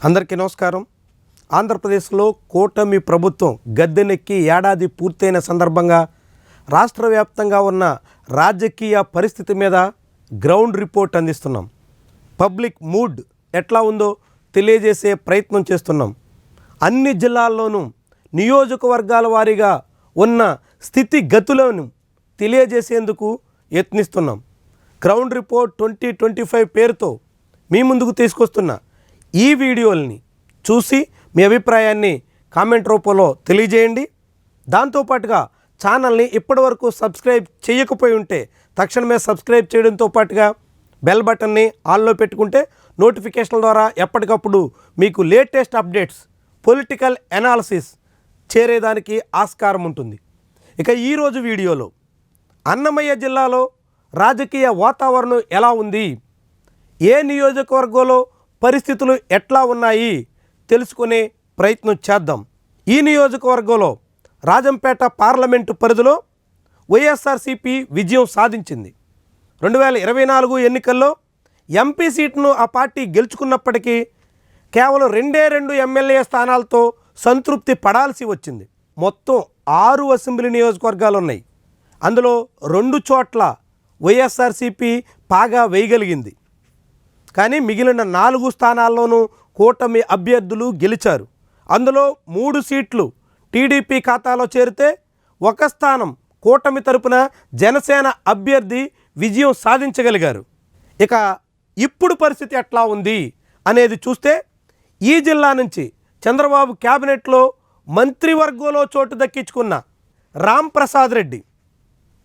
అందరికీ నమస్కారం. ఆంధ్రప్రదేశ్లో కూటమి ప్రభుత్వం గద్దెనెక్కి ఏడాది పూర్తయిన సందర్భంగా రాష్ట్ర వ్యాప్తంగా ఉన్న రాజకీయ పరిస్థితి మీద గ్రౌండ్ రిపోర్ట్ అందిస్తున్నాం. పబ్లిక్ మూడ్ ఎట్లా ఉందో తెలియజేసే ప్రయత్నం చేస్తున్నాం. అన్ని జిల్లాల్లోనూ నియోజకవర్గాల వారీగా ఉన్న స్థితిగతులను తెలియజేసేందుకు యత్నిస్తున్నాం. గ్రౌండ్ రిపోర్ట్ 2025 పేరుతో మీ ముందుకు తీసుకొస్తున్న ఈ వీడియోల్ని చూసి మీ అభిప్రాయాన్ని కామెంట్ రూపంలో తెలియజేయండి. దాంతోపాటుగా ఛానల్ని ఇప్పటివరకు సబ్స్క్రైబ్ చేయకపోయి ఉంటే తక్షణమే సబ్స్క్రైబ్ చేయడంతో పాటుగా బెల్ బటన్ని ఆన్లో పెట్టుకుంటే నోటిఫికేషన్ల ద్వారా ఎప్పటికప్పుడు మీకు లేటెస్ట్ అప్డేట్స్, పొలిటికల్ అనాలిసిస్ చేరేదానికి ఆస్కారం ఉంటుంది. ఇక ఈరోజు వీడియోలో అన్నమయ్య జిల్లాలో రాజకీయ వాతావరణం ఎలా ఉంది, ఏ నియోజకవర్గంలో పరిస్థితులు ఎట్లా ఉన్నాయి తెలుసుకునే ప్రయత్నం చేద్దాం. ఈ నియోజకవర్గంలో రాజంపేట పార్లమెంటు పరిధిలో వైఎస్ఆర్సీపీ విజయం సాధించింది. 2024 ఎన్నికల్లో ఎంపీ సీట్ను ఆ పార్టీ గెలుచుకున్నప్పటికీ కేవలం 2 ఎమ్మెల్యే స్థానాలతో సంతృప్తి పడాల్సి వచ్చింది. మొత్తం 6 అసెంబ్లీ నియోజకవర్గాలు ఉన్నాయి. అందులో 2 చోట్ల వైఎస్ఆర్సీపీ పాగా వేయగలిగింది. కానీ మిగిలిన 4 స్థానాల్లోనూ కూటమి అభ్యర్థులు గెలిచారు. అందులో 3 సీట్లు టీడీపీ ఖాతాలో చేరితే 1 స్థానం కూటమి తరపున జనసేన అభ్యర్థి విజయం సాధించగలిగారు. ఇక ఇప్పుడు పరిస్థితి ఎట్లా ఉంది అనేది చూస్తే ఈ జిల్లా నుంచి చంద్రబాబు క్యాబినెట్లో మంత్రివర్గంలో చోటు దక్కించుకున్న రాంప్రసాద్ రెడ్డి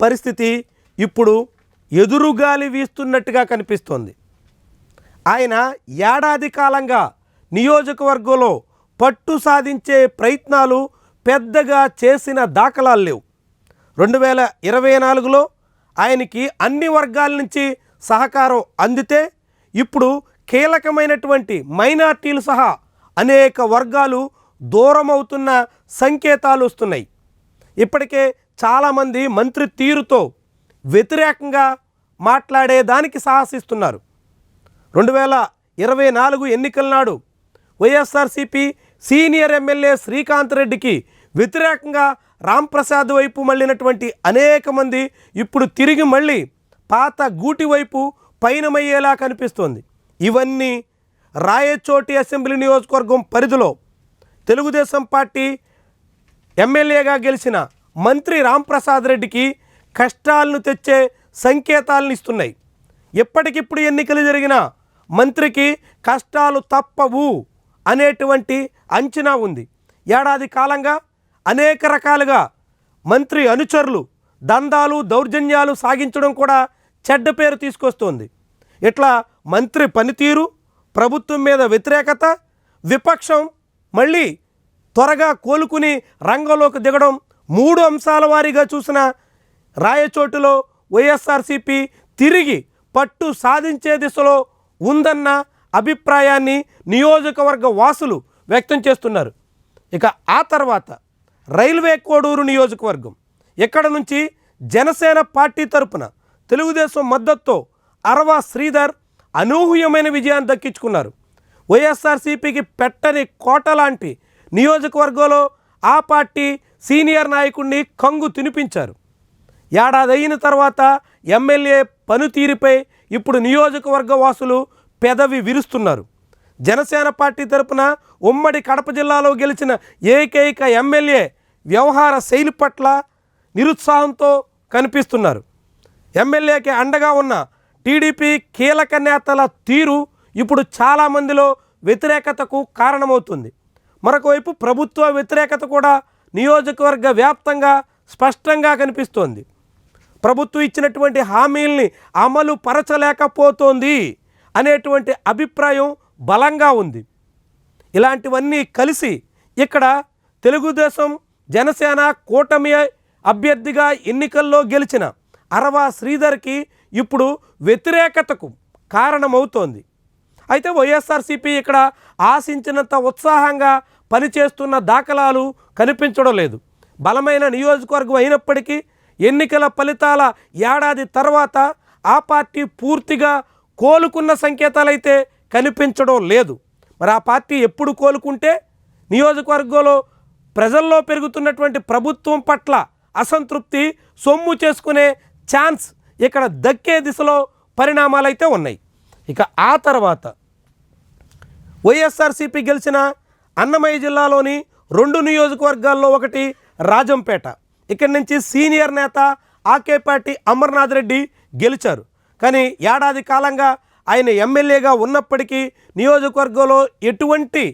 పరిస్థితి ఇప్పుడు ఎదురుగాలి వీస్తున్నట్టుగా కనిపిస్తోంది. ఆయన ఏడాది కాలంగా నియోజకవర్గంలో పట్టు సాధించే ప్రయత్నాలు పెద్దగా చేసిన దాఖలాలు లేవు. 2024లో ఆయనకి అన్ని వర్గాల నుంచి సహకారం అందితే ఇప్పుడు కీలకమైనటువంటి మైనార్టీలు సహా అనేక వర్గాలు దూరమవుతున్న సంకేతాలు వస్తున్నాయి. ఇప్పటికే చాలామంది మంత్రి తీరుతో వ్యతిరేకంగా మాట్లాడేదానికి సాహసిస్తున్నారు. 2024 ఎన్నికల నాడు వైఎస్ఆర్సీపీ సీనియర్ ఎమ్మెల్యే శ్రీకాంత్ రెడ్డికి వ్యతిరేకంగా రాంప్రసాద్ వైపు మళ్ళినటువంటి అనేక మంది ఇప్పుడు తిరిగి మళ్ళీ పాత గూటి వైపు పయనమయ్యేలా కనిపిస్తోంది. ఇవన్నీ రాయచోటి అసెంబ్లీ నియోజకవర్గం పరిధిలో తెలుగుదేశం పార్టీ ఎమ్మెల్యేగా గెలిచిన మంత్రి రాంప్రసాద్ రెడ్డికి కష్టాలను తెచ్చే సంకేతాలను ఇస్తున్నాయి. ఎప్పటికిప్పుడు ఎన్నికలు జరిగిన మంత్రికి కష్టాలు తప్పవు అనేటువంటి అంచనా ఉంది. ఏడాది కాలంగా అనేక రకాలుగా మంత్రి అనుచరులు దందాలు, దౌర్జన్యాలు సాగించడం కూడా చెడ్డ పేరు తీసుకొస్తోంది. ఇట్లా మంత్రి పనితీరు, ప్రభుత్వం మీద వ్యతిరేకత, విపక్షం మళ్ళీ త్వరగా కోలుకుని రంగంలోకి దిగడం 3 అంశాల వారీగా చూసిన రాయచోటులో వైఎస్ఆర్సీపీ తిరిగి పట్టు సాధించే దిశలో ఉందన్న అభిప్రాయాన్ని నియోజకవర్గ వాసులు వ్యక్తం చేస్తున్నారు. ఇక ఆ తర్వాత రైల్వే కోడూరు నియోజకవర్గం, ఇక్కడ నుంచి జనసేన పార్టీ తరపున తెలుగుదేశం మద్దతుతో అరవ శ్రీధర్ అనూహ్యమైన విజయాన్ని దక్కించుకున్నారు. వైఎస్ఆర్సీపీకి పెట్టని కోట లాంటి నియోజకవర్గంలో ఆ పార్టీ సీనియర్ నాయకుడిని కంగు తినిపించారు. ఏడాది అయిన తర్వాత ఎమ్మెల్యే పనితీరుపై ఇప్పుడు నియోజకవర్గ వాసులు పెదవి విరుస్తున్నారు. జనసేన పార్టీ తరపున ఉమ్మడి కడప జిల్లాలో గెలిచిన ఏకైక ఎమ్మెల్యే వ్యవహార శైలి పట్ల నిరుత్సాహంతో కనిపిస్తున్నారు. ఎమ్మెల్యేకి అండగా ఉన్న టీడీపీ కీలక నేతల తీరు ఇప్పుడు చాలామందిలో వ్యతిరేకతకు కారణమవుతుంది. మరొకవైపు ప్రభుత్వ వ్యతిరేకత కూడా నియోజకవర్గ వ్యాప్తంగా స్పష్టంగా కనిపిస్తోంది. ప్రభుత్వం ఇచ్చినటువంటి హామీల్ని అమలు పరచలేకపోతోంది అనేటువంటి అభిప్రాయం బలంగా ఉంది. ఇలాంటివన్నీ కలిసి ఇక్కడ తెలుగుదేశం జనసేన కూటమి అభ్యర్థిగా ఎన్నికల్లో గెలిచిన అరవ శ్రీధర్కి ఇప్పుడు వ్యతిరేకతకు కారణమవుతోంది. అయితే వైఎస్ఆర్సీపీ ఇక్కడ ఆశించినంత ఉత్సాహంగా పనిచేస్తున్న దాఖలాలు కనిపించడం లేదు. బలమైన నియోజకవర్గం అయినప్పటికీ ఎన్నికల ఫలితాల ఏడాది తర్వాత ఆ పార్టీ పూర్తిగా కోలుకున్న సంకేతాలైతే కనిపించడం లేదు. మరి ఆ పార్టీ ఎప్పుడు కోలుకుంటే నియోజకవర్గంలో ప్రజల్లో పెరుగుతున్నటువంటి ప్రభుత్వం పట్ల అసంతృప్తి సొమ్ము చేసుకునే ఛాన్స్ ఇక్కడ దక్కే దిశలో పరిణామాలైతే ఉన్నాయి. ఇక ఆ తర్వాత వైఎస్ఆర్సీపీ గెలిచిన అన్నమయ్య జిల్లాలోని 2 నియోజకవర్గాల్లో ఒకటి రాజంపేట. ఇక్కడి నుంచి సీనియర్ నేత ఆకేపాటి అమర్నాథ్ రెడ్డి గెలిచారు. కానీ ఏడాది కాలంగా ఆయన ఎమ్మెల్యేగా ఉన్నప్పటికీ నియోజకవర్గంలో ఎటువంటి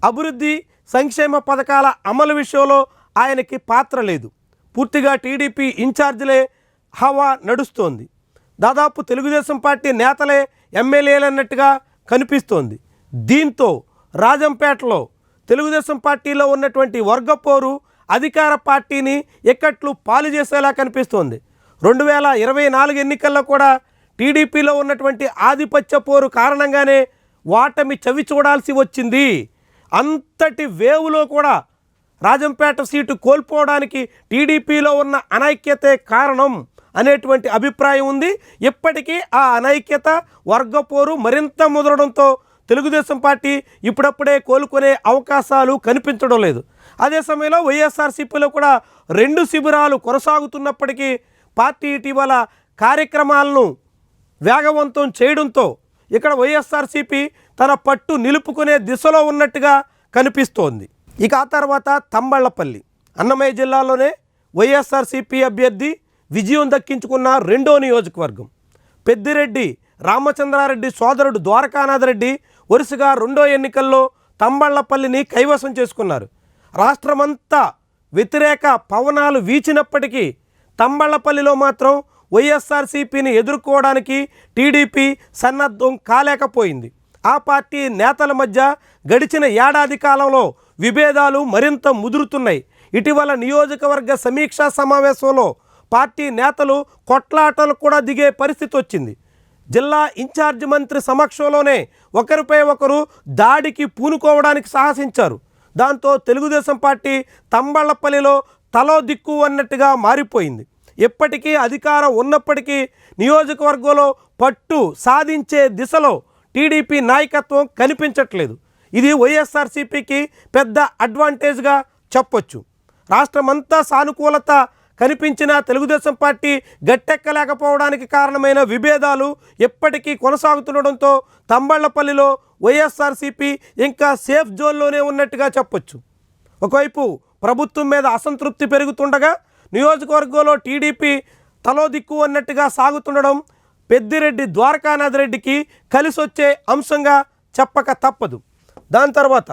అభివృద్ధి సంక్షేమ పథకాల అమలు విషయంలో ఆయనకి పాత్ర లేదు. పూర్తిగా టీడీపీ ఇన్ఛార్జీలే హవా నడుస్తోంది. దాదాపు తెలుగుదేశం పార్టీ నేతలే ఎమ్మెల్యేలన్నట్టుగా కనిపిస్తోంది. దీంతో రాజంపేటలో తెలుగుదేశం పార్టీలో ఉన్నటువంటి వర్గపోరు అధికార పార్టీని ఎక్కట్లు పాలు చేసేలా కనిపిస్తోంది. 2024 ఎన్నికల్లో కూడా టీడీపీలో ఉన్నటువంటి ఆధిపత్య పోరు కారణంగానే వాటమి చవి చూడాల్సి వచ్చింది. అంతటి వేవులో కూడా రాజంపేట సీటు కోల్పోవడానికి టీడీపీలో ఉన్న అనైక్యతే కారణం అనేటువంటి అభిప్రాయం ఉంది. ఇప్పటికీ ఆ అనైక్యత వర్గపోరు మరింత ముదరడంతో తెలుగుదేశం పార్టీ ఇప్పుడప్పుడే కోలుకునే అవకాశాలు కనిపించడం లేదు. అదే సమయంలో వైఎస్ఆర్సీపీలో కూడా 2 శిబిరాలు కొనసాగుతున్నప్పటికీ పార్టీ ఇటీవల కార్యక్రమాలను వేగవంతం చేయడంతో ఇక్కడ వైఎస్ఆర్సీపీ తన పట్టు నిలుపుకునే దిశలో ఉన్నట్టుగా కనిపిస్తోంది. ఇక ఆ తర్వాత తంబళ్లపల్లి అన్నమయ్య జిల్లాలోనే వైఎస్ఆర్సీపీ అభ్యర్థి విజయం దక్కించుకున్న 2వ నియోజకవర్గం. పెద్దిరెడ్డి రామచంద్రారెడ్డి సోదరుడు ద్వారకానాథ్ రెడ్డి వరుసగా 2వ ఎన్నికల్లో తంబళ్లపల్లిని కైవసం చేసుకున్నారు. రాష్ట్రమంతా వ్యతిరేక పవనాలు వీచినప్పటికీ తంబళ్లపల్లిలో మాత్రం వైఎస్ఆర్సీపీని ఎదుర్కోవడానికి టీడీపీ సన్నద్ధం కాలేకపోయింది. ఆ పార్టీ నేతల మధ్య గడిచిన ఏడాది కాలంలో విభేదాలు మరింత ముదురుతున్నాయి. ఇటీవల నియోజకవర్గ సమీక్షా సమావేశంలో పార్టీ నేతలు కొట్లాటలు కూడా దిగే పరిస్థితి వచ్చింది. జిల్లా ఇన్ఛార్జ్ మంత్రి సమక్షంలోనే ఒకరిపై ఒకరు దాడికి పూనుకోవడానికి సాహసించారు. దాంతో తెలుగుదేశం పార్టీ తంబళ్లపల్లిలో తలో దిక్కు అన్నట్టుగా మారిపోయింది. ఎప్పటికీ అధికారం ఉన్నప్పటికీ నియోజకవర్గంలో పట్టు సాధించే దిశలో టీడీపీ నాయకత్వం కనిపించట్లేదు. ఇది వైఎస్ఆర్సీపీకి పెద్ద అడ్వాంటేజ్గా చెప్పొచ్చు. రాష్ట్రమంతా సానుకూలత కనిపించిన తెలుగుదేశం పార్టీ గట్టెక్కలేకపోవడానికి కారణమైన విభేదాలు ఎప్పటికీ కొనసాగుతుండడంతో తంబళ్లపల్లిలో వైఎస్ఆర్సీపీ ఇంకా సేఫ్ జోన్లోనే ఉన్నట్టుగా చెప్పొచ్చు. ఒకవైపు ప్రభుత్వం మీద అసంతృప్తి పెరుగుతుండగా నియోజకవర్గంలో టీడీపీ తలో దిక్కు అన్నట్టుగా సాగుతుండడం పెద్దిరెడ్డి ద్వారకానాథ్ రెడ్డికి కలిసొచ్చే అంశంగా చెప్పక తప్పదు. దాని తర్వాత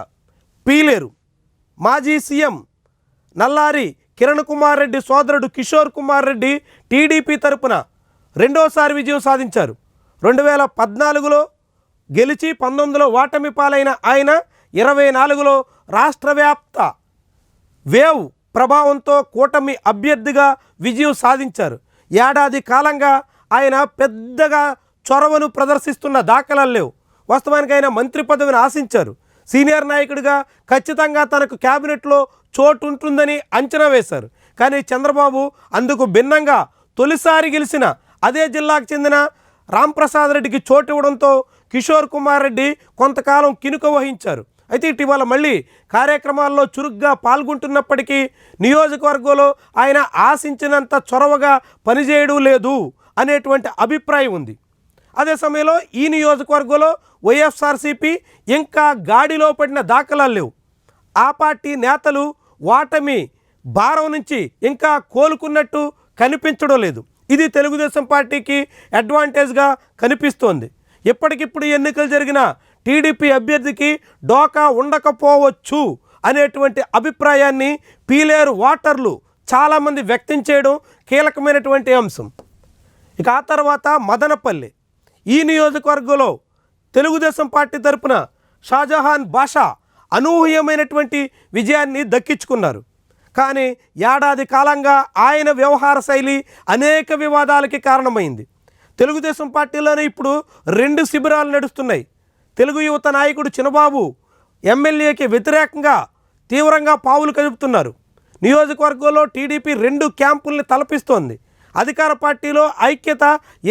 పీలేరు మాజీ సీఎం నల్లారి కిరణ్ కుమార్ రెడ్డి సోదరుడు కిషోర్ కుమార్ రెడ్డి టీడీపీ తరపున 2వసారి విజయం సాధించారు. 2014లో గెలిచి 19లో ఓటమి పాలైన ఆయన 24లో రాష్ట్ర వ్యాప్త వేవ్ ప్రభావంతో కూటమి అభ్యర్థిగా విజయం సాధించారు. ఏడాది కాలంగా ఆయన పెద్దగా చొరవను ప్రదర్శిస్తున్న దాఖలాలు లేవు. వాస్తవానికి ఆయన మంత్రి పదవిని ఆశించారు. సీనియర్ నాయకుడిగా ఖచ్చితంగా తనకు క్యాబినెట్లో చోటు ఉంటుందని అంచనా వేశారు. కానీ చంద్రబాబు అందుకు భిన్నంగా తొలిసారి గెలిచిన అదే జిల్లాకు చెందిన రాంప్రసాద్ రెడ్డికి చోటు ఇవ్వడంతో కిషోర్ కుమార్ రెడ్డి కొంతకాలం కినుక వహించారు. అయితే ఇటీవల మళ్ళీ కార్యక్రమాల్లో చురుగ్గా పాల్గొంటున్నప్పటికీ నియోజకవర్గంలో ఆయన ఆశించినంత చొరవగా పనిచేయడం లేదు అనేటువంటి అభిప్రాయం ఉంది. అదే సమయంలో ఈ నియోజకవర్గంలో వైఎస్ఆర్సీపీ ఇంకా గాడిలో పడిన దాఖలాలు లేవు. ఆ పార్టీ నేతలు ఓటమి భారం నుంచి ఇంకా కోలుకున్నట్టు కనిపించడం లేదు. ఇది తెలుగుదేశం పార్టీకి అడ్వాంటేజ్గా కనిపిస్తోంది. ఎప్పటికిప్పుడు ఎన్నికలు జరిగిన టీడీపీ అభ్యర్థికి డోకా ఉండకపోవచ్చు అనేటువంటి అభిప్రాయాన్ని పీలేరు ఓటర్లు చాలామంది వ్యక్తం చేయడం కీలకమైనటువంటి అంశం. ఇక ఆ తర్వాత మదనపల్లి ఈ నియోజకవర్గంలో తెలుగుదేశం పార్టీ తరపున షాజహాన్ బాషా అనూహ్యమైనటువంటి విజయాన్ని దక్కించుకున్నారు. కానీ ఏడాది కాలంగా ఆయన వ్యవహార శైలి అనేక వివాదాలకి కారణమైంది. తెలుగుదేశం పార్టీలోనే ఇప్పుడు 2 శిబిరాలు నడుస్తున్నాయి. తెలుగు యువత నాయకుడు చినబాబు ఎమ్మెల్యేకి వ్యతిరేకంగా తీవ్రంగా పావులు కదుపుతున్నారు. నియోజకవర్గంలో టీడీపీ 2 క్యాంపుల్ని తలపిస్తోంది. అధికార పార్టీలో ఐక్యత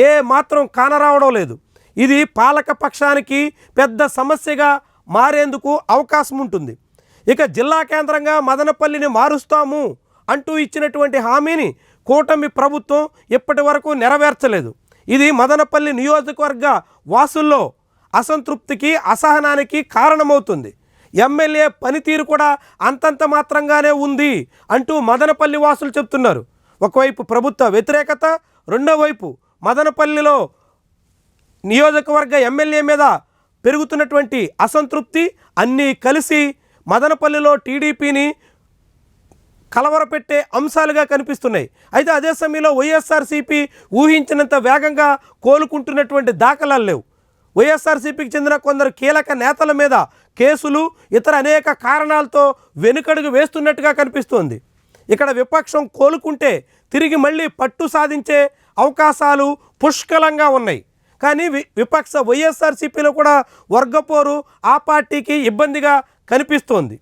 ఏ మాత్రం కానరావడం లేదు. ఇది పాలక పక్షానికి పెద్ద సమస్యగా మారేందుకు అవకాశం ఉంటుంది. ఇక జిల్లా కేంద్రంగా మదనపల్లిని మారుస్తాము అంటూ ఇచ్చినటువంటి హామీని కూటమి ప్రభుత్వం ఇప్పటి వరకు నెరవేర్చలేదు. ఇది మదనపల్లి నియోజకవర్గ వాసుల్లో అసంతృప్తికి, అసహనానికి కారణమవుతుంది. ఎమ్మెల్యే పనితీరు కూడా అంతంత మాత్రంగానే ఉంది అంటూ మదనపల్లి వాసులు చెప్తున్నారు. ఒకవైపు ప్రభుత్వ వ్యతిరేకత, రెండో వైపు మదనపల్లిలో నియోజకవర్గ ఎమ్మెల్యే మీద పెరుగుతున్నటువంటి అసంతృప్తి అన్నీ కలిసి మదనపల్లిలో టీడీపీని కలవరపెట్టే అంశాలుగా కనిపిస్తున్నాయి. అయితే అదే సమయంలో వైఎస్ఆర్సీపీ ఊహించినంత వేగంగా కోలుకుంటున్నటువంటి దాఖలాలు లేవు. వైఎస్ఆర్సీపీకి చెందిన కొందరు కీలక నేతల మీద కేసులు, ఇతర అనేక కారణాలతో వెనుకడుగు వేస్తున్నట్టుగా కనిపిస్తోంది. ఇక్కడ విపక్షం కోలుకుంటే తిరిగి మళ్ళీ పట్టు సాధించే అవకాశాలు పుష్కలంగా ఉన్నాయి. కానీ విపక్ష వైఎస్ఆర్సీపీలో కూడా వర్గపోరు ఆ పార్టీకి ఇబ్బందిగా కనిపిస్తోంది.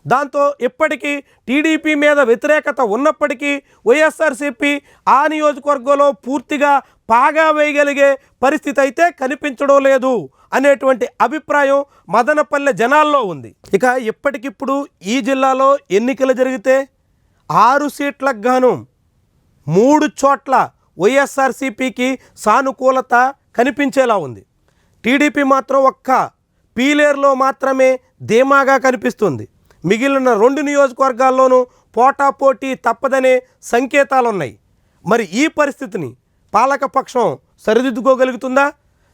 దాంతో ఇప్పటికీ టీడీపీ మీద వ్యతిరేకత ఉన్నప్పటికీ వైఎస్ఆర్సీపీ ఆ నియోజకవర్గంలో పూర్తిగా పాగా వేయగలిగే పరిస్థితి అయితే కనిపించడం లేదు అనేటువంటి అభిప్రాయం మదనపల్లె జనాల్లో ఉంది. ఇక ఇప్పటికిప్పుడు ఈ జిల్లాలో ఎన్నికలు జరిగితే 6 సీట్లకు గాను 3 చోట్ల వైఎస్ఆర్సీపీకి సానుకూలత కనిపించేలా ఉంది. టీడీపీ మాత్రం ఒక్క పీలేరులో మాత్రమే ధీమాగా కనిపిస్తుంది. మిగిలిన 2 నియోజకవర్గాల్లోనూ పోటాపోటీ తప్పదనే సంకేతాలు ఉన్నాయి. మరి ఈ పరిస్థితిని పాలకపక్షం సరిదిద్దుకోగలుగుతుందా,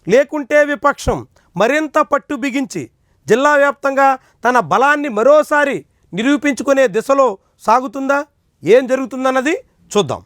లేకుంటే విపక్షం మరింత పట్టు బిగించి జిల్లా వ్యాప్తంగా తన బలాన్ని మరోసారి నిరూపించుకునే దిశలో సాగుతుందా? ఏం జరుగుతుందన్నది చూద్దాం.